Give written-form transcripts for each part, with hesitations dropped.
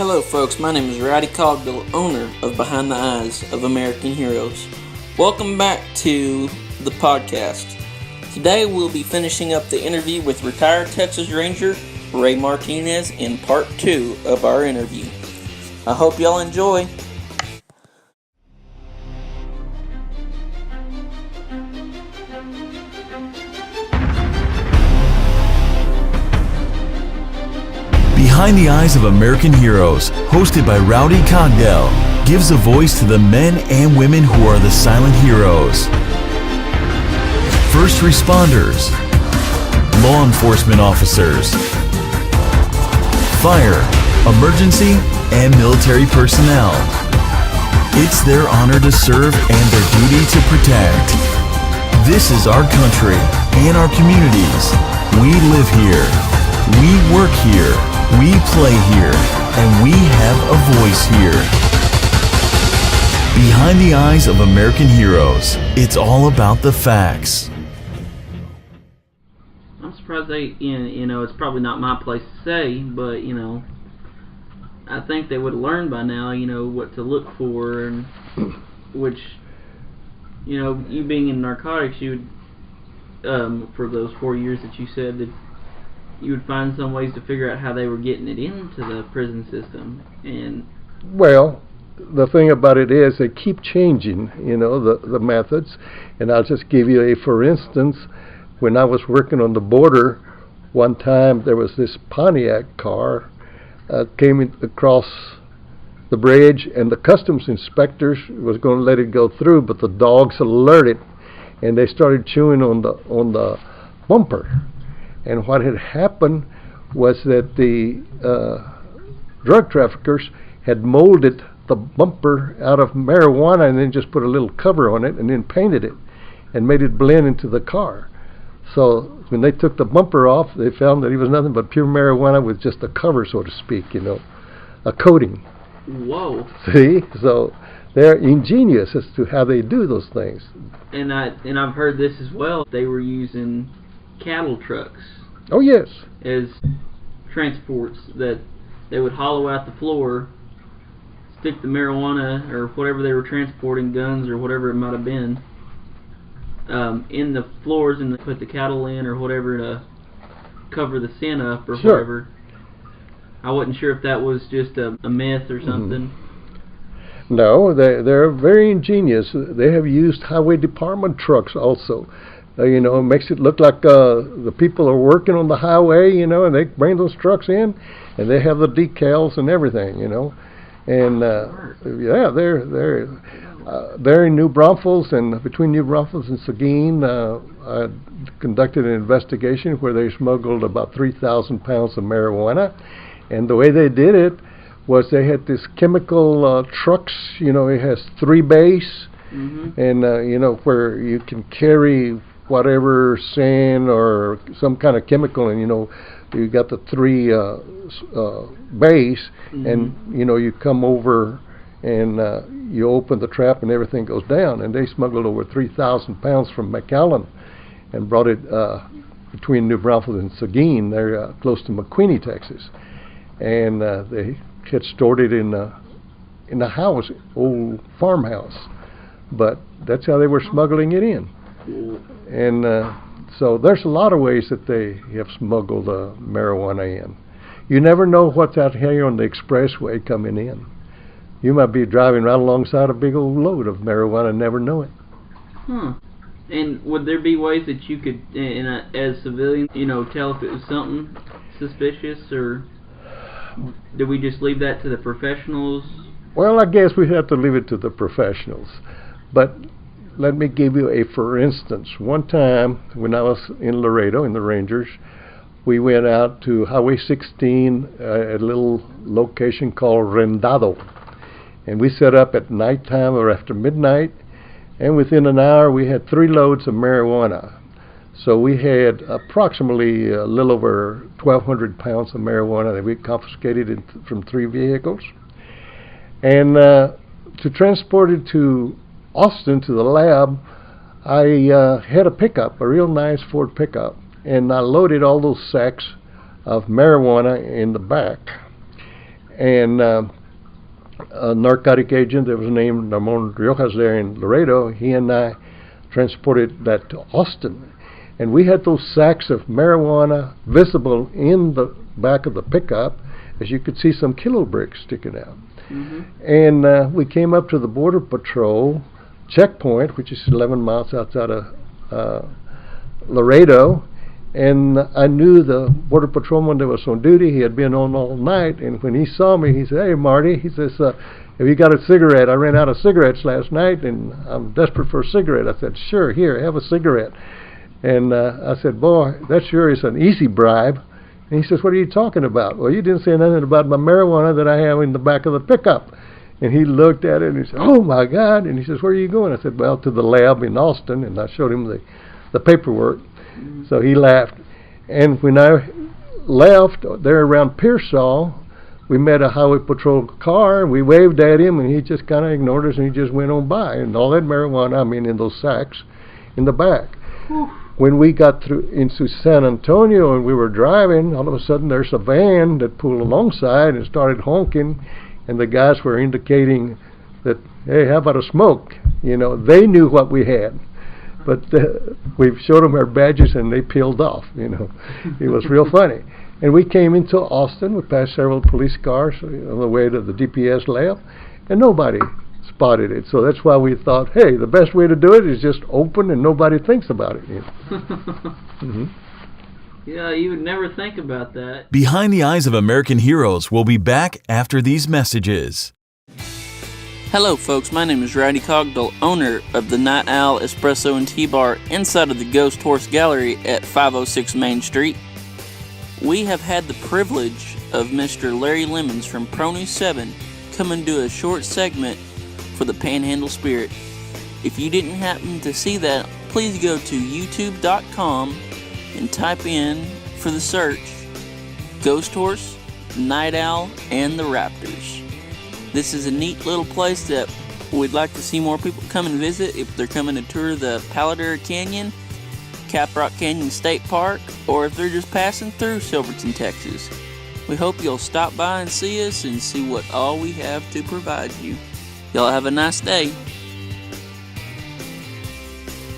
Hello folks, my name is Rowdy Cogdill, owner of Behind the Eyes of American Heroes. Welcome back to the podcast. Today we'll be finishing up the interview with retired Texas Ranger Ray Martinez in part 2 of our interview. I hope y'all enjoy. Behind the Eyes of American Heroes, hosted by Rowdy Cogdill, gives a voice to the men and women who are the silent heroes. First responders, law enforcement officers, fire, emergency, and military personnel. It's their honor to serve and their duty to protect. This is our country and our communities. We live here. We work here. We play here, and we have a voice here. Behind the Eyes of American Heroes, it's all about the facts. I'm surprised they, it's probably not my place to say, but, I think they would have learned by now, what to look for, and which, you being in narcotics, you would, for those 4 years that you said that you would find some ways to figure out how they were getting it into the prison system. And well, the thing about it is they keep changing, the methods. And I'll just give you for instance, when I was working on the border, one time there was this Pontiac car came across the bridge, and the customs inspectors was going to let it go through, but the dogs alerted, and they started chewing on the bumper. And what had happened was that the drug traffickers had molded the bumper out of marijuana and then just put a little cover on it and then painted it and made it blend into the car. So when they took the bumper off, they found that it was nothing but pure marijuana with just a cover, so to speak, a coating. Whoa. See? So they're ingenious as to how they do those things. And I've heard this as well. They were using cattle trucks. Oh yes. As transports, that they would hollow out the floor, stick the marijuana or whatever they were transporting, guns or whatever it might have been, in the floors, and put the cattle in or whatever to cover the sin up or sure. whatever. I wasn't sure if that was just a myth or something. Mm-hmm. No, they're very ingenious. They have used highway department trucks also. It makes it look like the people are working on the highway, and they bring those trucks in, and they have the decals and everything, And they're in New Braunfels, and between New Braunfels and Seguin, I conducted an investigation where they smuggled about 3,000 pounds of marijuana, and the way they did it was they had this chemical trucks. It has 3 bays, mm-hmm. and where you can carry whatever sand or some kind of chemical, and you got the 3 bays, mm-hmm. and you come over and you open the trap and everything goes down. And they smuggled over 3,000 pounds from McAllen and brought it between New Braunfels and Seguin. They're close to McQueenie, Texas, and they had stored it in a house, old farmhouse, but that's how they were smuggling it in. And so there's a lot of ways that they have smuggled marijuana in. You never know what's out here on the expressway coming in. You might be driving right alongside a big old load of marijuana and never know it. And would there be ways that you could, as civilians, tell if it was something suspicious, or do we just leave that to the professionals? Well, I guess we have to leave it to the professionals. But let me give you a for instance. One time when I was in Laredo in the Rangers, we went out to Highway 16, a little location called Rendado. And we set up at nighttime or after midnight, and within an hour we had 3 loads of marijuana. So we had approximately a little over 1,200 pounds of marijuana that we confiscated from 3 vehicles. And to transport it to Austin to the lab, I had a pickup, a real nice Ford pickup, and I loaded all those sacks of marijuana in the back. And a narcotic agent that was named Ramon Riojas there in Laredo, he and I transported that to Austin. And we had those sacks of marijuana visible in the back of the pickup, as you could see some kilo bricks sticking out. And we came up to the Border Patrol checkpoint, which is 11 miles outside of Laredo, and I knew the Border Patrolman that was on duty. He had been on all night, and when he saw me, he said, "Hey, Marty," he says, "have you got a cigarette? I ran out of cigarettes last night, and I'm desperate for a cigarette." I said, "Sure, here, have a cigarette." And I said, "Boy, that sure is an easy bribe." And he says, "What are you talking about?" "Well, you didn't say nothing about my marijuana that I have in the back of the pickup." And he looked at it, and he said, "Oh, my God." And he says, "Where are you going?" I said, "Well, to the lab in Austin." And I showed him the paperwork. So he laughed. And when I left there around Pearsall, we met a highway patrol car, and we waved at him, and he just kind of ignored us, and he just went on by. And all that marijuana, I mean, in those sacks in the back. When we got through into San Antonio and we were driving, all of a sudden there's a van that pulled alongside and started honking, and the guys were indicating that, "Hey, how about a smoke?" You know, they knew what we had. But we showed them our badges, and they peeled off, you know. It was real funny. And we came into Austin. We passed several police cars on the way to the DPS lab, and nobody spotted it. So that's why we thought, hey, the best way to do it is just open and nobody thinks about it. You know? Yeah, you would never think about that. Behind the Eyes of American Heroes will be back after these messages. Hello folks, my name is Rowdy Cogdell, owner of the Night Owl Espresso and Tea Bar inside of the Ghost Horse Gallery at 506 Main Street. We have had the privilege of Mr. Larry Lemons from Pro News 7 come and do a short segment for the Panhandle Spirit. If you didn't happen to see that, please go to youtube.com and type in for the search Ghost Horse, Night Owl, and the Raptors. This is a neat little place that we'd like to see more people come and visit if they're coming to tour the Paladar Canyon, Caprock Canyon State Park, or if they're just passing through Silverton, Texas. We hope you'll stop by and see us and see what all we have to provide you. Y'all have a nice day.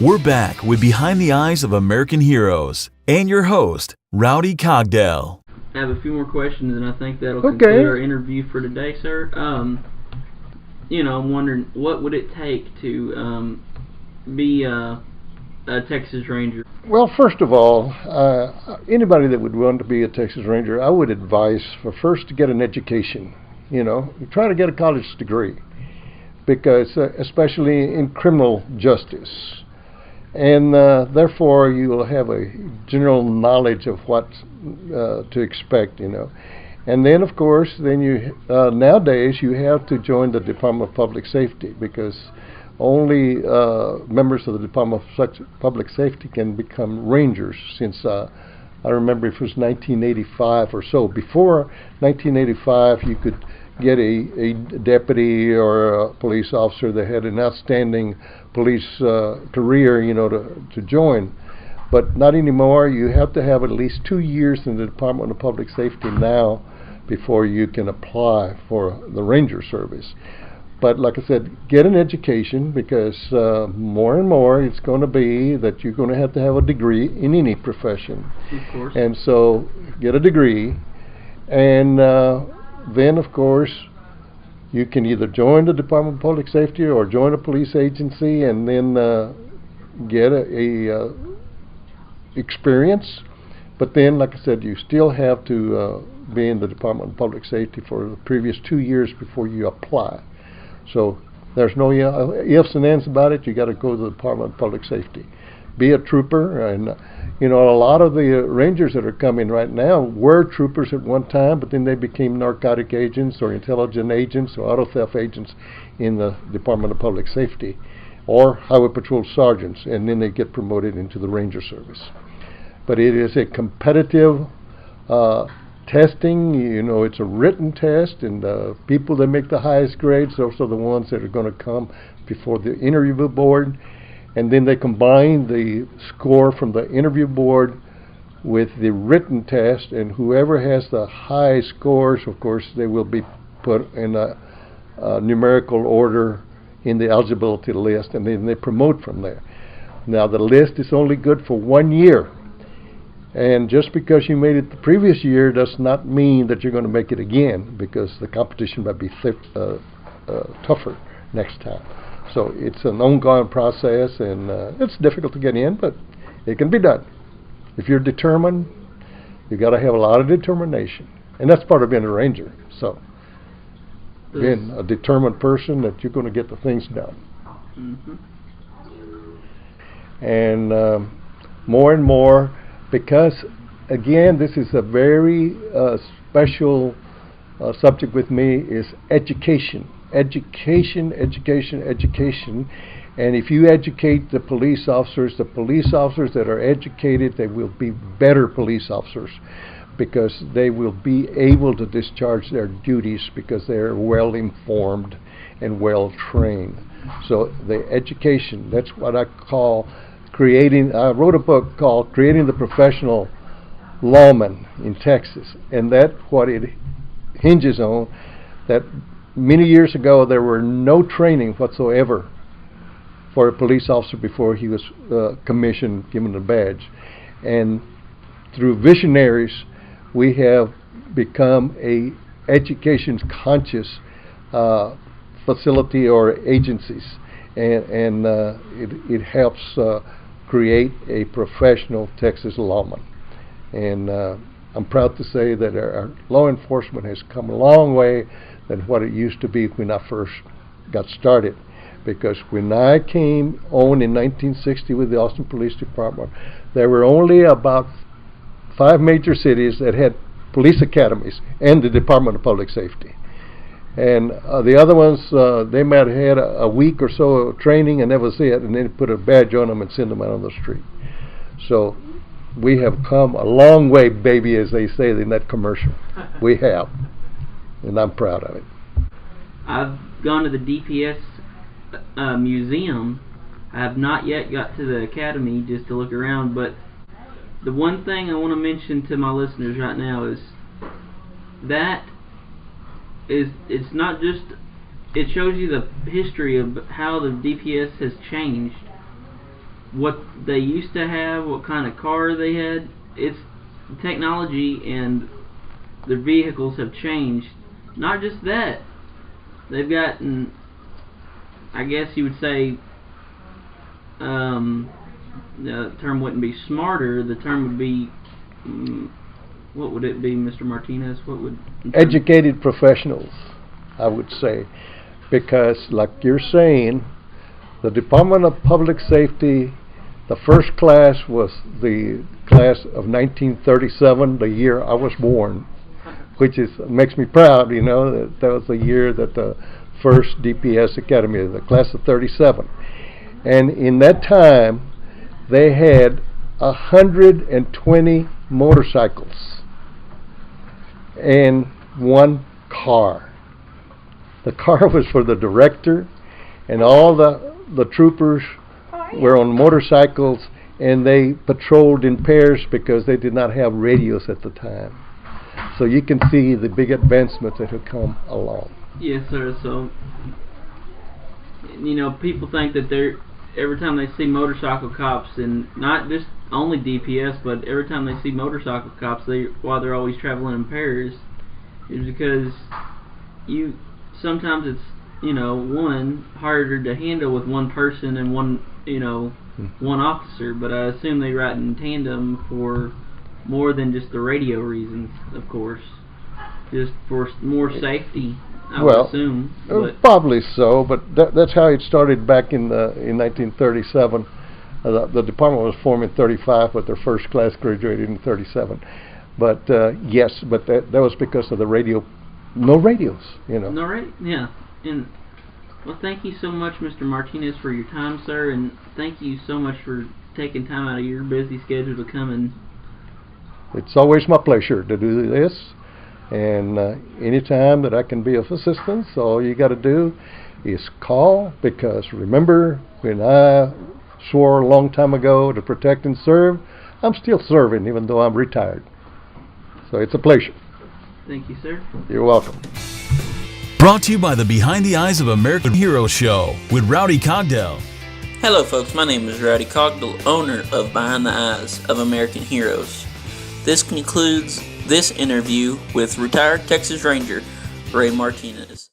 We're back with Behind the Eyes of American Heroes and your host, Rowdy Cogdell. I have a few more questions, and I think that'll conclude our interview for today, sir. You know, I'm wondering, what would it take to be a Texas Ranger? Well, first of all, anybody that would want to be a Texas Ranger, I would advise for first to get an education. You know, try to get a college degree, because especially in criminal justice. And therefore, you will have a general knowledge of what to expect, you know. And then, of course, then you nowadays you have to join the Department of Public Safety, because only members of the Department of Public Safety can become Rangers. Since I remember it was 1985 or so. Before 1985, you could get a deputy or a police officer that had an outstanding police career, you know, to join. But not anymore. You have to have at least 2 years in the Department of Public Safety now before you can apply for the Ranger service. But like I said, get an education, because more and more it's going to be that you're going to have a degree in any profession. Of course. And so get a degree, and then, of course, you can either join the Department of Public Safety or join a police agency, and then get a experience. But then, like I said, you still have to be in the Department of Public Safety for the previous 2 years before you apply. So there's no ifs and ands about it. You got to go to the Department of Public Safety. Be a trooper. And you know, a lot of the Rangers that are coming right now were troopers at one time, but then they became narcotic agents or intelligence agents or auto theft agents in the Department of Public Safety, or highway patrol sergeants, and then they get promoted into the Ranger service. But it is a competitive testing. You know, it's a written test, and the people that make the highest grades, those are the ones that are going to come before the interview board. And then they combine the score from the interview board with the written test, and whoever has the high scores, of course, they will be put in a numerical order in the eligibility list, and then they promote from there. Now, the list is only good for 1 year, and just because you made it the previous year does not mean that you're going to make it again, because the competition might be tougher next time. So it's an ongoing process, and it's difficult to get in, but it can be done. If you're determined, you got to have a lot of determination, and that's part of being a ranger. So, being a determined person that you're going to get the things done. And more and more, because again, this is a very special subject with me, is education. Education, education, education. And if you educate the police officers that are educated, they will be better police officers, because they will be able to discharge their duties because they are well informed and well trained. So the education, that's what I call creating. I wrote a book called Creating the Professional Lawman in Texas, and that's what it hinges on. That many years ago there were no training whatsoever for a police officer before he was commissioned, given a badge. And through visionaries, we have become a education conscious facility or agencies, and it helps create a professional Texas lawman. And I'm proud to say that our law enforcement has come a long way than what it used to be when I first got started. Because when I came on in 1960 with the Austin Police Department, there were only about 5 major cities that had police academies and the Department of Public Safety. And the other ones, they might have had a week or so of training, and that was it, and then put a badge on them and send them out on the street. So we have come a long way, baby, as they say in that commercial. We have, and I'm proud of it. I've gone to the DPS museum. I have not yet got to the academy just to look around, but the one thing I want to mention to my listeners right now is that it's not just, it shows you the history of how the DPS has changed, what they used to have, what kind of car they had. It's technology, and the vehicles have changed. Not just that, they've gotten, I guess you would say, the term wouldn't be smarter, the term would be, what would it be, Mr. Martinez? What would... Educated professionals, I would say, because like you're saying, the Department of Public Safety, the first class was the class of 1937, the year I was born, which makes me proud, you know, that was the year that the first DPS Academy, the class of 37. And in that time, they had 120 motorcycles and 1 car. The car was for the director, and all the troopers were on motorcycles, and they patrolled in pairs because they did not have radios at the time. So you can see the big advancements that have come along. Yes, sir. So, you know, people think that every time they see motorcycle cops, and not just only DPS, but every time they see motorcycle cops, while they're always traveling in pairs, is because sometimes it's, you know, one, harder to handle with one person and one, you know, one officer, but I assume they ride in tandem for more than just the radio reasons, of course, just for more safety, I would assume. Probably so, but that's how it started back in 1937. The department was formed in 35, but their first class graduated in 37. But yes, but that was because of the radio. No radios, you know. No radio, yeah. And well, thank you so much, Mr. Martinez, for your time, sir, and thank you so much for taking time out of your busy schedule to come and... It's always my pleasure to do this, and any time that I can be of assistance, all you got to do is call, because remember, when I swore a long time ago to protect and serve, I'm still serving even though I'm retired. So it's a pleasure. Thank you, sir. You're welcome. Brought to you by the Behind the Eyes of American Hero Show with Rowdy Cogdell. Hello folks, my name is Rowdy Cogdell, owner of Behind the Eyes of American Heroes. This concludes this interview with retired Texas Ranger Ray Martinez.